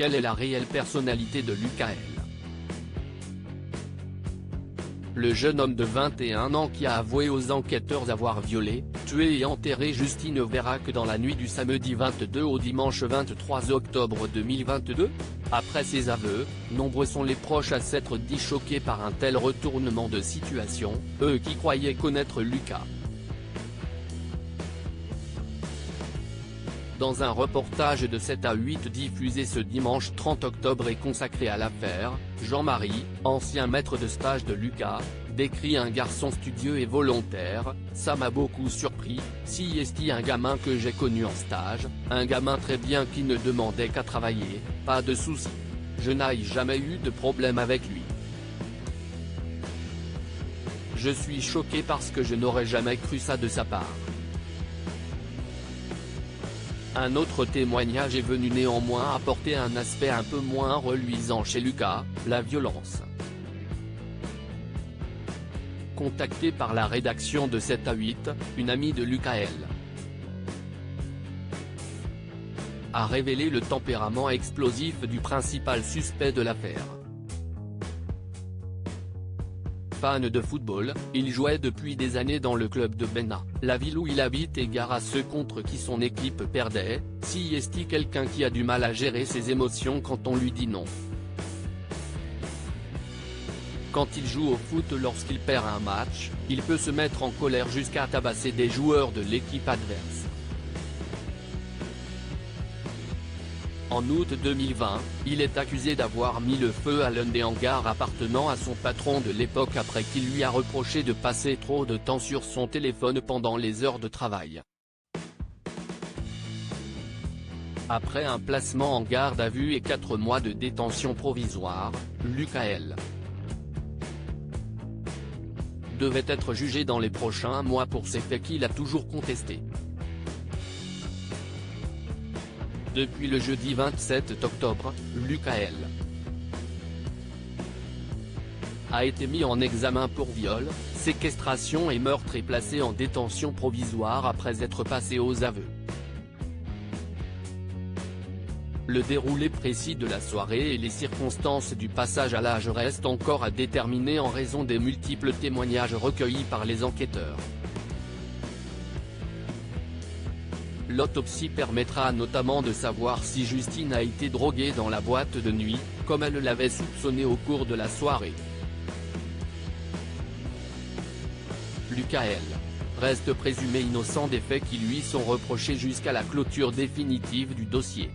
quelle est la réelle personnalité de Lucas L. Le jeune homme de 21 ans qui a avoué aux enquêteurs avoir violé, tué et enterré Justine Vérac dans la nuit du samedi 22 au dimanche 23 octobre 2022. Après ses aveux, nombreux sont les proches à s'être dit choqués par un tel retournement de situation, eux qui croyaient connaître Lucas. Dans un reportage de 7 à 8 diffusé ce dimanche 30 octobre et consacré à l'affaire, Jean-Marie, ancien maître de stage de Lucas, décrit un garçon studieux et volontaire. Ça m'a beaucoup surpris, si est un gamin que j'ai connu en stage, un gamin très bien qui ne demandait qu'à travailler, pas de soucis. Je n'ai jamais eu de problème avec lui. Je suis choqué parce que je n'aurais jamais cru ça de sa part. Un autre témoignage est venu néanmoins apporter un aspect un peu moins reluisant chez Lucas, la violence. Contactée par la rédaction de 7 à 8, une amie de Lucas L. a révélé le tempérament explosif du principal suspect de l'affaire. Fan de football, il jouait depuis des années dans le club de Béna, la ville où il habite, et gare à ceux contre qui son équipe perdait. Si est quelqu'un qui a du mal à gérer ses émotions quand on lui dit non. Quand il joue au foot, lorsqu'il perd un match, il peut se mettre en colère jusqu'à tabasser des joueurs de l'équipe adverse. En août 2020, il est accusé d'avoir mis le feu à l'un des hangars appartenant à son patron de l'époque après qu'il lui a reproché de passer trop de temps sur son téléphone pendant les heures de travail. Après un placement en garde à vue et 4 mois de détention provisoire, Lucas L. devait être jugé dans les prochains mois pour ces faits qu'il a toujours contestés. Depuis le jeudi 27 octobre, Lucas L. a été mis en examen pour viol, séquestration et meurtre et placé en détention provisoire après être passé aux aveux. Le déroulé précis de la soirée et les circonstances du passage à l'âge restent encore à déterminer en raison des multiples témoignages recueillis par les enquêteurs. L'autopsie permettra notamment de savoir si Justine a été droguée dans la boîte de nuit, comme elle l'avait soupçonné au cours de la soirée. Lucas L. reste présumé innocent des faits qui lui sont reprochés jusqu'à la clôture définitive du dossier.